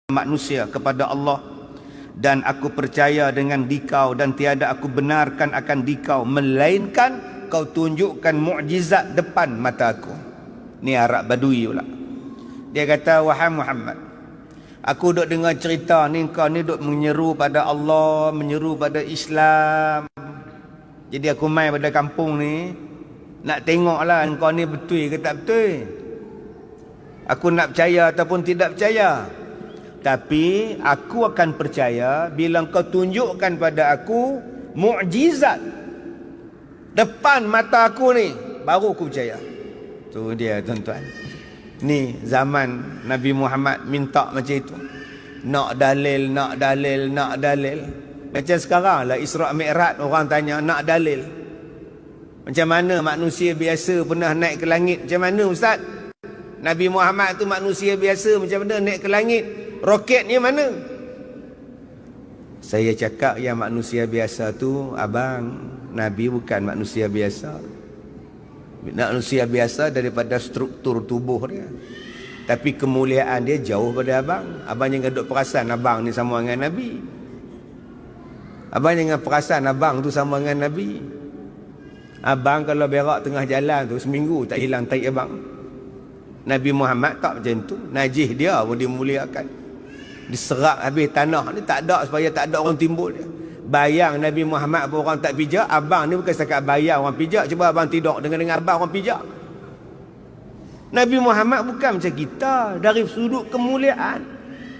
manusia kepada Allah, dan aku percaya dengan dikau dan tiada aku benarkan akan dikau melainkan kau tunjukkan mukjizat depan mata aku. Ni Arab Badui pula. Dia kata, wahai Muhammad, aku duk dengar cerita ni, kau ni duk menyeru pada Allah, menyeru pada Islam. Jadi aku mai pada kampung ni, nak tengoklah kau ni betul ke tak betul. Aku nak percaya ataupun tidak percaya. Tapi aku akan percaya bila kau tunjukkan pada aku mukjizat depan mata aku ni, baru aku percaya. Tu dia tuan-tuan. Ni zaman Nabi Muhammad minta macam itu. Nak dalil, nak dalil, nak dalil. Macam sekarang lah Isra' Mi'raj, orang tanya nak dalil. Macam mana manusia biasa pernah naik ke langit? Macam mana Ustaz? Nabi Muhammad tu manusia biasa, macam mana naik ke langit? Roketnya mana? Saya cakap yang manusia biasa tu, abang, Nabi bukan manusia biasa. Manusia biasa daripada struktur tubuh dia. Tapi kemuliaan dia jauh pada abang. Abang jangan duk perasan abang ni sama dengan Nabi. Abang jangan perasan abang tu sama dengan Nabi. Abang kalau berak tengah jalan tu seminggu tak hilang tai abang. Nabi Muhammad tak macam tu. Najis dia pun dimuliakan. Diserap habis tanah ni tak ada supaya tak ada orang timbul dia. Bayang Nabi Muhammad pun orang tak pijak. Abang ni bukan setakat bayang orang pijak. Cuba abang tidur dengan abang orang pijak. Nabi Muhammad bukan macam kita. Dari sudut kemuliaan,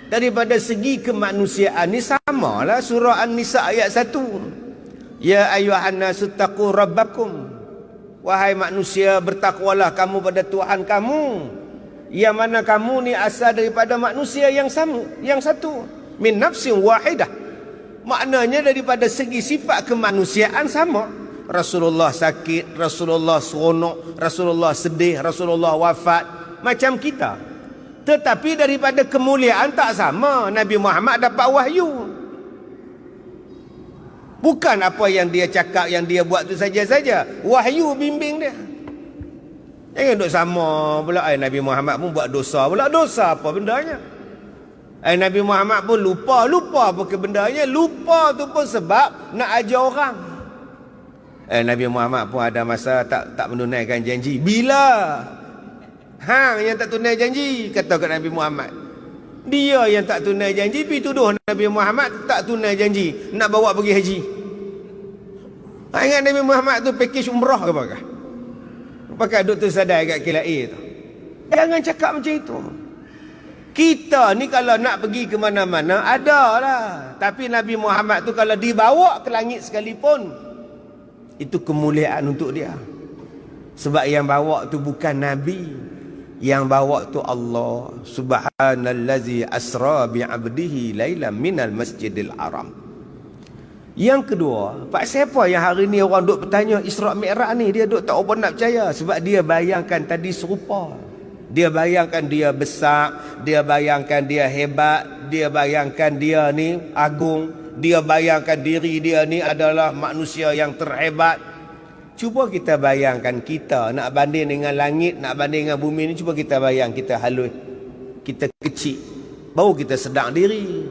daripada segi kemanusiaan ni samalah. Surah An-Nisa ayat 1. Ya ayyuhan nasu taqu rabbakum. Wahai manusia, bertakwalah kamu pada Tuhan kamu. Yang mana kamu ni asal daripada manusia yang sama, yang satu. Min nafsin wahidah. Maknanya daripada segi sifat kemanusiaan sama. Rasulullah sakit, Rasulullah seronok, Rasulullah sedih, Rasulullah wafat, macam kita. Tetapi daripada kemuliaan tak sama. Nabi Muhammad dapat wahyu. Bukan apa yang dia cakap, yang dia buat tu saja-saja. Wahyu bimbing dia. Jangan duk sama pula. Nabi Muhammad pun buat dosa pula. Dosa apa bendanya? Nabi Muhammad pun lupa. Lupa apa ke bendanya? Lupa tu pun sebab nak ajar orang. Nabi Muhammad pun ada masa tak menunaikan janji. Bila? Hang yang tak tunai janji, kata kat Nabi Muhammad. Dia yang tak tunai janji, pergi tuduh Nabi Muhammad tak tunai janji, nak bawa pergi haji. Ingat Nabi Muhammad tu package umrah ke apakah? Pakai Dr. Sadai kat KLIA tu. Jangan cakap macam itu. Kita ni kalau nak pergi ke mana-mana, ada lah. Tapi Nabi Muhammad tu kalau dibawa ke langit sekalipun, itu kemuliaan untuk dia. Sebab yang bawa tu bukan Nabi. Yang bawa tu Allah. Subhanallazi asra bi'abdihi laylan minal masjidil haram. Yang kedua, Pak siapa yang hari ni orang duk bertanya Isra' Mi'raj ni, dia duk tak apa nak percaya. Sebab dia bayangkan tadi serupa. Dia bayangkan dia besar, dia bayangkan dia hebat, dia bayangkan dia ni agung, dia bayangkan diri dia ni adalah manusia yang terhebat. Cuba kita bayangkan kita nak banding dengan langit, nak banding dengan bumi ni, cuba kita bayang kita halus, kita kecil, baru kita sedar diri.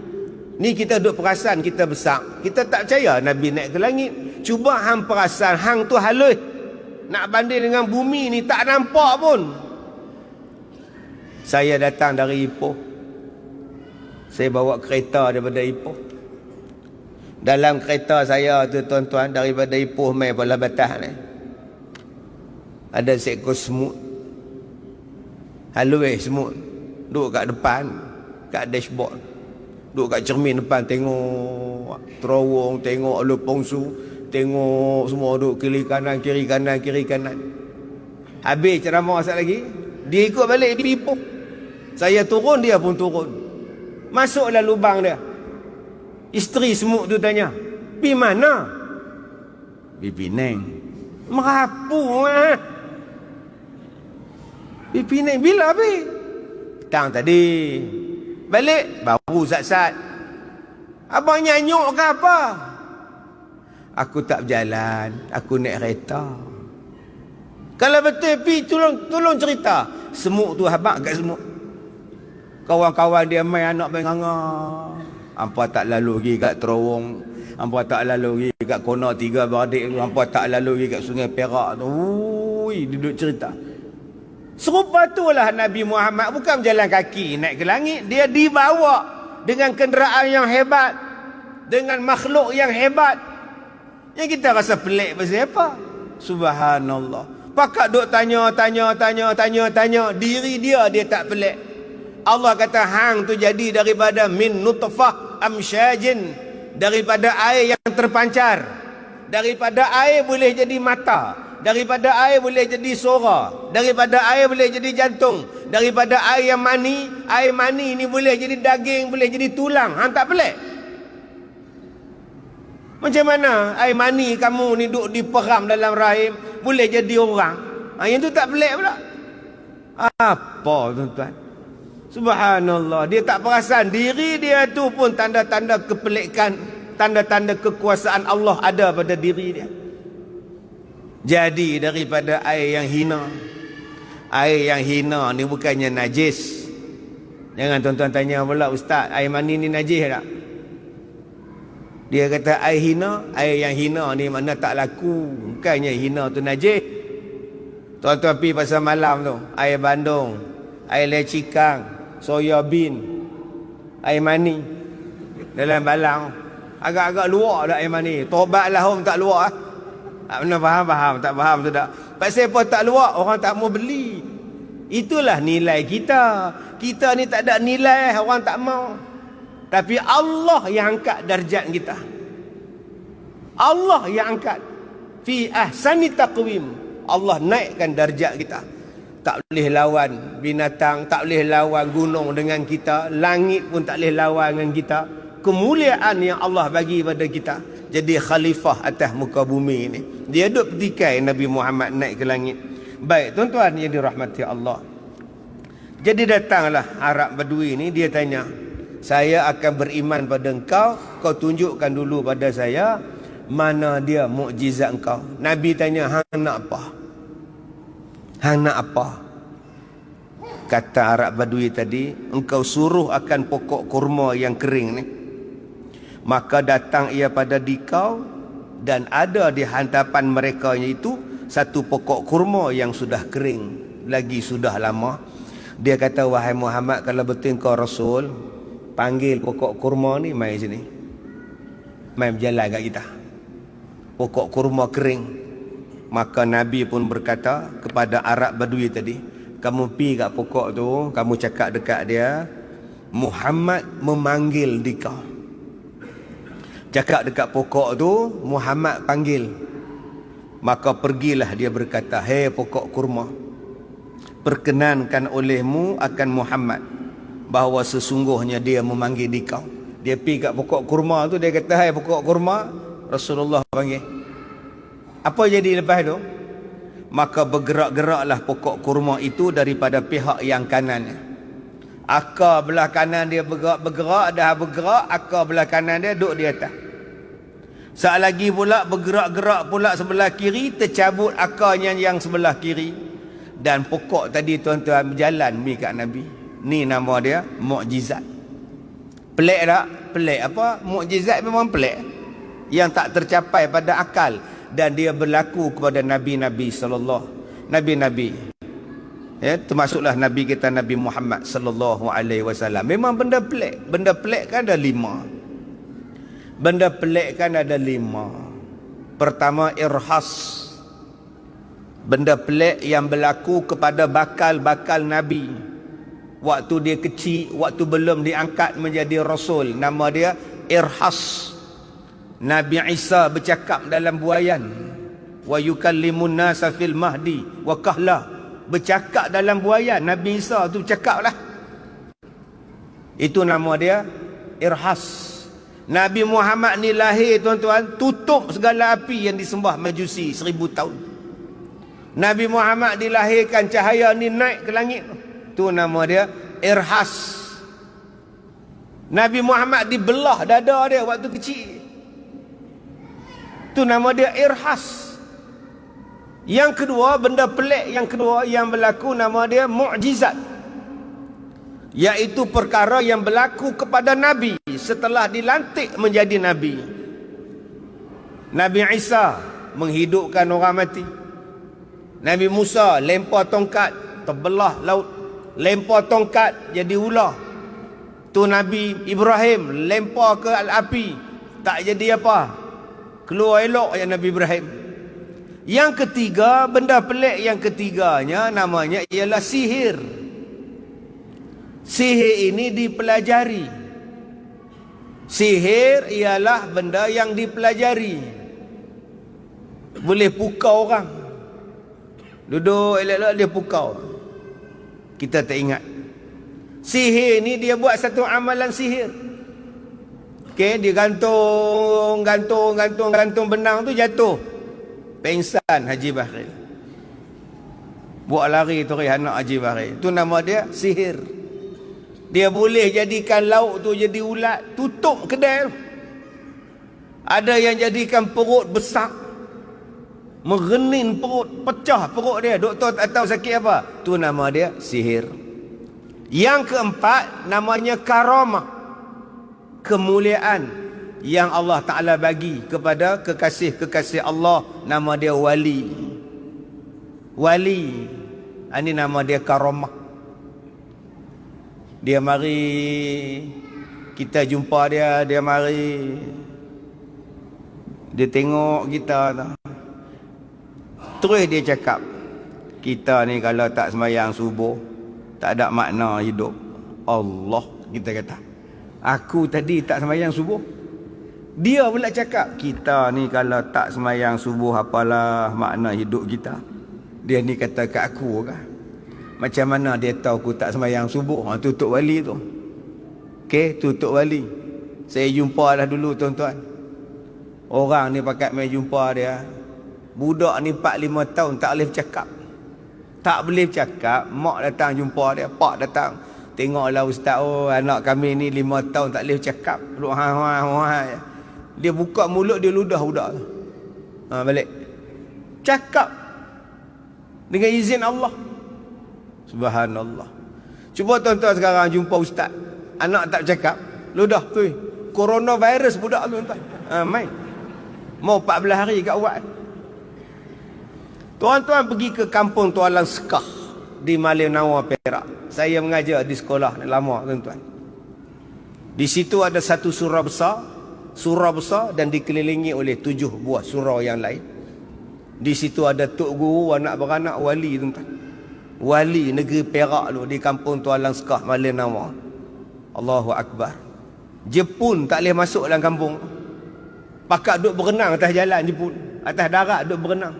Ni kita duk perasan kita besar. Kita tak percaya Nabi naik ke langit. Cuba hang perasan hang tu halus, nak banding dengan bumi ni tak nampak pun. Saya datang dari Ipoh. Saya bawa kereta daripada Ipoh. Dalam kereta saya tu tuan-tuan, daripada Ipoh mai Pulau Batas ni, ada seekor semut. Halus semut. Duduk kat depan, kat dashboard. Duduk kat cermin depan, tengok terowong, tengok lepongsu, tengok semua duduk kiri kanan, kiri kanan, kiri kanan. Habis ceramah asal lagi, dia ikut balik di Ipoh. Saya turun, dia pun turun. Masuklah lubang dia. Isteri semut tu tanya, "Pi mana?" "Pi Penang." "Merapu lah." "Pi Penang bila pi?" "Petang tadi." "Balik?" "Baru sat-sat." "Abang nyanyuk ke apa?" "Aku tak berjalan, aku naik kereta." "Kalau betul pi, tolong cerita." Semut tu habaq kat semut. Kawan-kawan dia main anak main nganga. Hampa tak lalu pergi kat terowong. Hampa tak lalu pergi kat kona 3 beradik. Hampa tak lalu pergi kat Sungai Perak tu. Ui, duduk cerita. Serupa itulah Nabi Muhammad. Bukan berjalan kaki naik ke langit. Dia dibawa dengan kenderaan yang hebat. Dengan makhluk yang hebat. Yang kita rasa pelik pasal apa? Subhanallah. Pakak duk tanya. Diri dia tak pelik. Allah kata hang tu jadi daripada min nutfah amsyajin, daripada air yang terpancar. Daripada air boleh jadi mata, daripada air boleh jadi suara, daripada air boleh jadi jantung, daripada air yang mani, air mani ni boleh jadi daging, boleh jadi tulang. Hang tak pelik? Macam mana air mani kamu ni duk diperam dalam rahim boleh jadi orang? Yang tu tak pelik pula. Apa tuan-tuan? Subhanallah, dia tak perasan diri dia tu pun tanda-tanda kepelikan, tanda-tanda kekuasaan Allah ada pada diri dia. Jadi daripada air yang hina. Air yang hina ni bukannya najis. Jangan tuan-tuan tanya pula, ustaz, air mani ni najis tak? Dia kata air yang hina ni mana tak laku. Bukannya hina tu najis. Tuan-tuan pergi pasal malam tu, air bandung, air lecikang, soya bean, air mani dalam balang, agak-agak luar dah air mani. Tobatlah hom tak luar. Mana faham? Tak faham tu tak? Pasal apa tak luar? Orang tak mau beli. Itulah nilai kita. Kita ni tak ada nilai, orang tak mau. Tapi Allah yang angkat darjat kita. Allah yang angkat. Fi ahsani taqwim. Allah naikkan darjat kita. Tak boleh lawan binatang, tak boleh lawan gunung dengan kita, langit pun tak boleh lawan dengan kita. Kemuliaan yang Allah bagi pada kita, jadi khalifah atas muka bumi ini. Dia duduk petikai Nabi Muhammad naik ke langit. Baik tuan-tuan yang dirahmati Allah. Jadi datanglah Arab Badui ni, dia tanya, saya akan beriman pada engkau, kau tunjukkan dulu pada saya mana dia mukjizat engkau. Nabi tanya, hang nak apa? Hang nak apa? Kata Arab Badui tadi, engkau suruh akan pokok kurma yang kering ni. Maka datang ia pada dikau, dan ada di hantapan mereka itu satu pokok kurma yang sudah kering, lagi sudah lama. Dia kata, wahai Muhammad, kalau betul kau Rasul, panggil pokok kurma ni mai sini. Mai berjalan kat kita. Pokok kurma kering. Maka Nabi pun berkata kepada Arab Badui tadi, kamu pergi kat pokok tu, kamu cakap dekat dia, Muhammad memanggil dikau. Cakap dekat pokok tu, Muhammad panggil. Maka pergilah dia berkata, hei pokok kurma, perkenankan olehmu akan Muhammad bahawa sesungguhnya dia memanggil dikau. Dia pergi kat pokok kurma tu, dia kata, hei pokok kurma, Rasulullah panggil. Apa jadi lepas tu? Maka bergerak-geraklah pokok kurma itu daripada pihak yang kanannya. Akar belah kanan dia bergerak, dah bergerak, akar belah kanan dia duduk di atas. Saat lagi pula bergerak-gerak pula sebelah kiri, tercabut akarnya yang sebelah kiri. Dan pokok tadi tuan-tuan berjalan mi kat Nabi. Ni nama dia mukjizat. Pelik tak? Pelik apa? Mukjizat memang pelik. Yang tak tercapai pada akal. Dan dia berlaku kepada Nabi-Nabi sallallahu Nabi-Nabi. Ya, termasuklah Nabi kita Nabi Muhammad sallallahu alaihi wasallam. Memang benda pelik. Benda pelik kan ada 5. Benda pelik kan ada 5. Pertama, irhas. Benda pelik yang berlaku kepada bakal-bakal Nabi. Waktu dia kecil, waktu belum diangkat menjadi Rasul. Nama dia irhas. Nabi Isa bercakap dalam buayan. Wa yukallimun nasa fil mahdi wa kahla. Bercakap dalam buayan. Nabi Isa tu bercakap lah. Itu nama dia irhas. Nabi Muhammad ni lahir tuan-tuan, tutup segala api yang disembah Majusi 1000 tahun. Nabi Muhammad dilahirkan, cahaya ni naik ke langit. Tu nama dia irhas. Nabi Muhammad dibelah dada dia waktu kecil. Tu nama dia irhas. Yang kedua, benda pelik yang kedua yang berlaku, nama dia mukjizat. Iaitu perkara yang berlaku kepada Nabi setelah dilantik menjadi Nabi. Nabi Isa menghidupkan orang mati. Nabi Musa lempar tongkat, terbelah laut. Lempar tongkat jadi ular. Tu Nabi Ibrahim lempar ke api, tak jadi apa. Keluar elok yang Nabi Ibrahim. Yang ketiga, benda pelik yang ketiganya namanya ialah sihir. Sihir ini dipelajari. Sihir ialah benda yang dipelajari. Boleh pukau orang. Duduk elok-elok dia pukau. Kita tak ingat. Sihir ni dia buat satu amalan sihir. Okey, dia gantung benang tu jatuh. Pengsan Haji Bahril. Buat lari tu anak Haji Bahril. Tu nama dia sihir. Dia boleh jadikan lauk tu jadi ulat, tutup kedai tu. Ada yang jadikan perut besar, merenin perut, pecah perut dia. Doktor tak tahu sakit apa. Tu nama dia sihir. Yang keempat namanya karamah. Kemuliaan yang Allah Ta'ala bagi kepada kekasih-kekasih Allah. Nama dia wali. Wali. Ini nama dia karamah. Dia mari, kita jumpa dia, dia mari. Dia tengok kita tu. Terus dia cakap, kita ni kalau tak sembahyang subuh, tak ada makna hidup. Allah, kita kata. Aku tadi tak sembahyang subuh. Dia pula cakap, kita ni kalau tak sembahyang subuh, apalah makna hidup kita. Dia ni kata kat aku kan. Macam mana dia tahu aku tak sembahyang subuh? Tu Tok Wali tu. Okey, tu Tok Wali. Saya jumpa dah dulu tuan-tuan. Orang ni pakat main jumpa dia. Budak ni 4-5 tahun tak boleh bercakap. Tak boleh bercakap. Mak datang jumpa dia. Pak datang. Tengoklah ustaz, oh anak kami ni 5 tahun tak boleh bercakap. Duduk ha. Dia buka mulut, dia ludah budak tu. Balik. Cakap. Dengan izin Allah. Subhanallah. Cuba tuan-tuan sekarang jumpa ustaz, anak tak bercakap, ludah tu. Coronavirus budak tu tuan. Main. Mau 14 hari kat awak. Tuan-tuan pergi ke kampung Tualang Sekah di Malin Nawar, Perak. Saya mengajar di sekolah lama tuan-tuan. Di situ ada satu surau besar dan dikelilingi oleh 7 buah surau yang lain. Di situ ada tok guru, anak beranak, wali tuan-tuan. Wali negeri Perak tu di kampung Tualang Sekah, Malin Nawar. Allahu Akbar. Jepun tak boleh masuk dalam kampung. Pakat duk berenang atas jalan Jepun, atas darat duk berenang.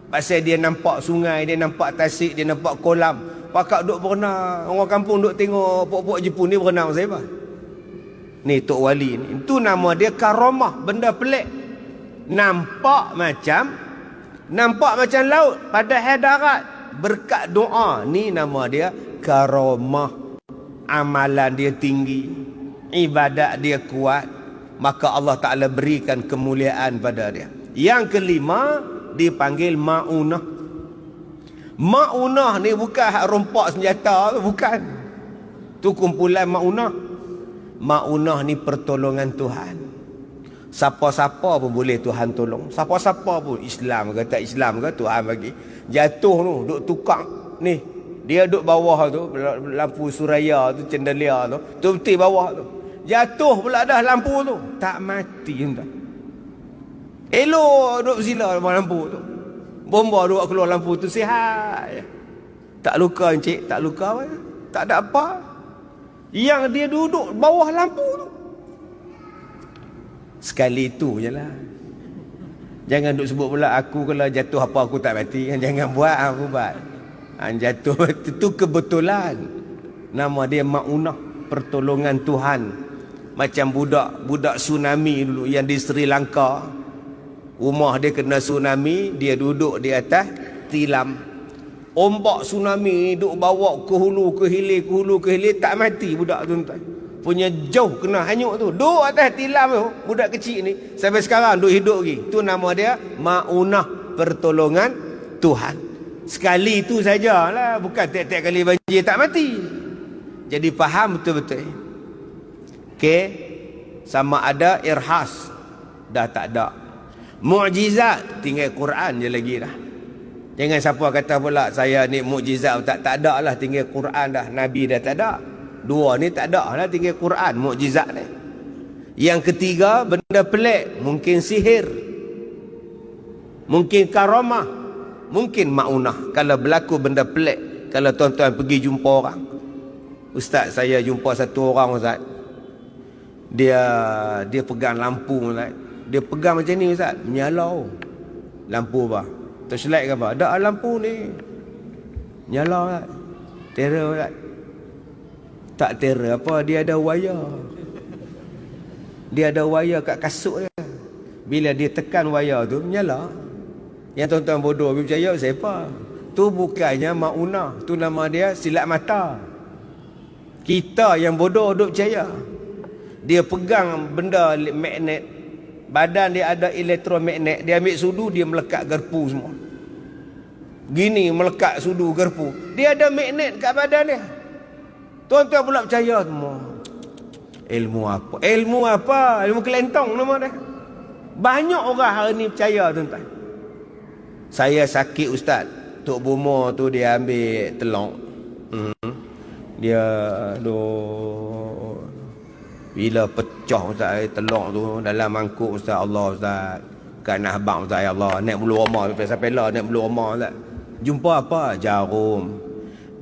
Pasal dia nampak sungai, dia nampak tasik, dia nampak kolam. Pakat duk berenang. Orang kampung duk tengok pok-pok Jepun ni berenang pasal apa? Ni Tok Wali ni. Itu nama dia karamah, benda pelik. Nampak macam laut padahal darat. Berkat doa ni nama dia karamah. Amalan dia tinggi, ibadat dia kuat, maka Allah Ta'ala berikan kemuliaan pada dia. Yang kelima dipanggil ma'unah. Ma'unah ni bukan hak rompak senjata, bukan. Tu kumpulan ma'unah. Ma'unah ni pertolongan Tuhan. Siapa-siapa pun boleh Tuhan tolong. Siapa-siapa pun, Islam ke tak Islam ke, Tuhan bagi. Jatuh tu, duk tukang ni. Dia duk bawah tu, lampu suraya tu, cendelia tu, tu betul bawah tu. Jatuh pula dah lampu tu, tak mati entah. Elok duk bersila dalam lampu tu. Bomba duk keluar lampu tu, sihat. Tak luka encik, tak luka apa? Tak ada apa. Yang dia duduk bawah lampu tu. Sekali tu je lah. Jangan duk sebut pula aku kalau jatuh apa aku tak mati. Jangan buat aku buat. Jatuh itu kebetulan. Nama dia ma'unah, pertolongan Tuhan. Macam budak tsunami dulu yang di Sri Lanka. Rumah dia kena tsunami, dia duduk di atas tilam. Ombak tsunami duk bawa ke hulu ke hilir tak mati budak tu tuan. Punya jauh kena hanyut tu. Duduk atas tilam tu, budak kecil ni. Sampai sekarang duduk hidup lagi. Tu nama dia ma'unah, pertolongan Tuhan. Sekali tu sajalah, bukan tiap-tiap kali banjir tak mati. Jadi faham betul-betul. Okey, sama ada irhas dah tak ada. Mukjizat tinggal Quran je lagi dah. Jangan siapa kata pula saya ni mukjizat tak ada lah, tinggal Quran dah. Nabi dah tak ada. Dua ni tak ada lah, tinggal Quran mukjizat ni. Yang ketiga, benda pelik, mungkin sihir, mungkin karamah, mungkin maunah. Kalau berlaku benda pelik, kalau tuan-tuan pergi jumpa orang, ustaz saya jumpa satu orang ustaz, dia pegang lampu ustaz. Dia pegang macam ni ustaz, menyala lampu apa? Torchlight ke apa? Ada lampu ni nyala ustaz. Terror ustaz. Tak terror apa, dia ada wayar. Dia ada wayar kat kasut dia. Bila dia tekan wayar tu menyala. Yang tuan-tuan bodoh percaya siapa? Tu bukannya maunah, tu nama dia silat mata. Kita yang bodoh duk percaya. Dia pegang benda magnet, badan dia ada elektromagnet, dia ambil sudu, dia melekat garpu semua. Gini melekat sudu garpu. Dia ada magnet kat badan dia. Tuan-tuan pula percaya semua. Ilmu apa? Ilmu apa? Ilmu kelentong nama dia. Banyak orang hari ni percaya tuan-tuan. Saya sakit ustaz, Tok Bomo tu dia ambil telur. Dia bila pecah ustaz telur tu dalam mangkuk ustaz, Allah ustaz, kat nak abang ustaz, ya Allah, naik bulu roma sampai lah naik bulu roma ustaz. Jumpa apa? Jarum.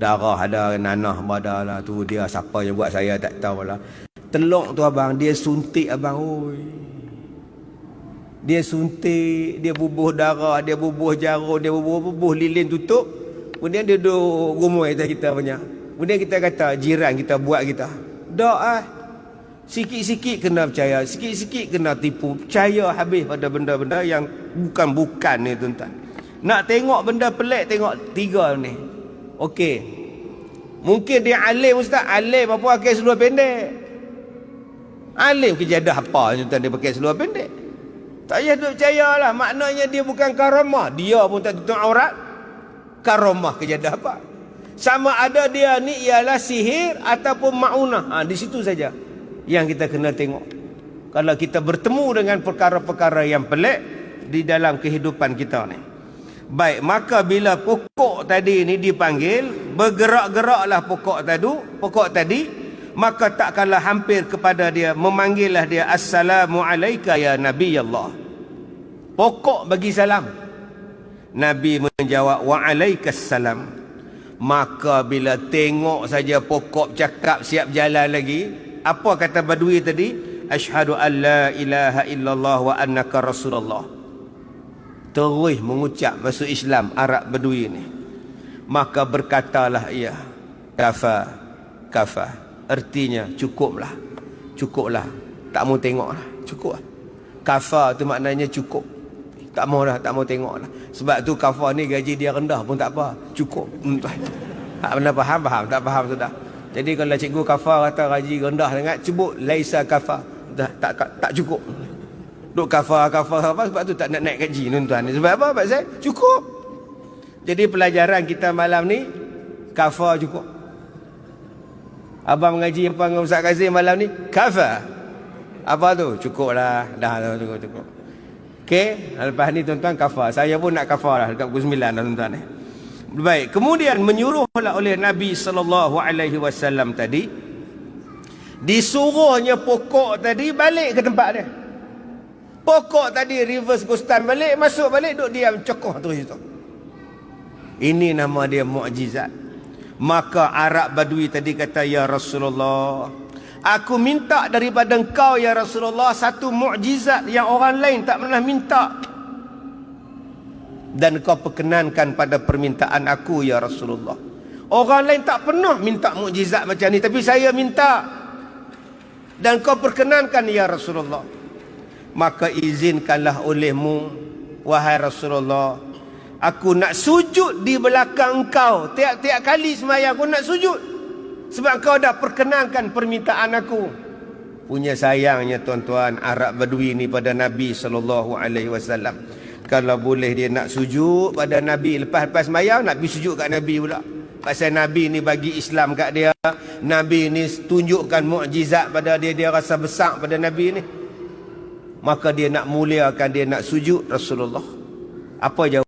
Darah ada, nanah badan lah tu, dia siapa yang buat saya tak tahu lah. Telur tu abang, dia suntik abang, oi. Dia suntik, dia bubuh darah, dia bubuh jarum, dia bubuh lilin tutup. Kemudian dia duduk rumoi kita banyak. Kemudian kita kata jiran kita buat kita. Dak sikit-sikit kena percaya, sikit-sikit kena tipu. Percaya habis pada benda-benda yang bukan-bukan ni tuan-tuan. Nak tengok benda pelik, tengok tiga ni. Okey. Mungkin dia alim ustaz, alim apa pakai seluar pendek. Alim kejadah apa tuan-tuan dia pakai seluar pendek. Tak payah duk percayalah, maknanya dia bukan karamah, dia pun tak tutup aurat. Karamah kejadah apa? Sama ada dia ni ialah sihir ataupun maunah. Di situ saja yang kita kena tengok. Kalau kita bertemu dengan perkara-perkara yang pelik di dalam kehidupan kita ni. Baik, maka bila pokok tadi ni dipanggil, bergerak-geraklah pokok tadi, maka tak kalah hampir kepada dia, memanggillah dia, assalamu alayka ya Nabi Allah. Pokok bagi salam. Nabi menjawab, wa alaikassalam. Maka bila tengok saja pokok cakap siap jalan lagi, apa kata badui tadi? Asyhadu an la ilaha illallah wa annaka rasulullah. Terus mengucap masuk Islam Arab badui ni. Maka berkatalah ia, kafa. Artinya cukuplah. Tak mau tengoklah, cukuplah. Kafa tu maknanya cukup. Tak mau tengoklah. Sebab tu kafa ni gaji dia rendah pun tak apa, cukup. Tak pernah faham, tak faham sudah. Jadi kalau cikgu kafa kata gaji rendah sangat, cebut laisa kafa. Tak cukup. Duk kafa sebab tu tak nak naik gaji tuan-tuan. Sebab apa? Sebab saya cukup. Jadi pelajaran kita malam ni kafa cukup. Abang mengaji apa dengan Ustaz Kazim malam ni? Kafa. Apa tu? Cukuplah. Dah cukup. Okey, lepas ni tuan-tuan kafa. Saya pun nak kafa lah dekat pukul 9 dah tuan-tuan. Baik, kemudian menyuruhlah oleh Nabi SAW tadi, disuruhnya pokok tadi balik ke tempat dia. Pokok tadi reverse ghostan balik, masuk balik, duduk diam cokoh terus itu. Ini nama dia mukjizat. Maka Arab Badui tadi kata, ya Rasulullah, aku minta daripada engkau ya Rasulullah satu mukjizat yang orang lain tak pernah minta. Dan kau perkenankan pada permintaan aku ya Rasulullah. Orang lain tak pernah minta mukjizat macam ni, tapi saya minta. Dan kau perkenankan ya Rasulullah. Maka izinkanlah olehmu, wahai Rasulullah, aku nak sujud di belakang engkau. Tiap-tiap kali sembahyang aku nak sujud, sebab kau dah perkenankan permintaan aku. Punya sayangnya tuan-tuan, Arab Badui ni pada Nabi SAW. Kalau boleh dia nak sujud pada Nabi, lepas sembahyang nak pergi sujud kat Nabi pula. pasal Nabi ni bagi Islam kat dia, Nabi ni tunjukkan mukjizat pada dia, dia rasa besar pada Nabi ni, maka dia nak muliakan, dia nak sujud Rasulullah. Apa jawab?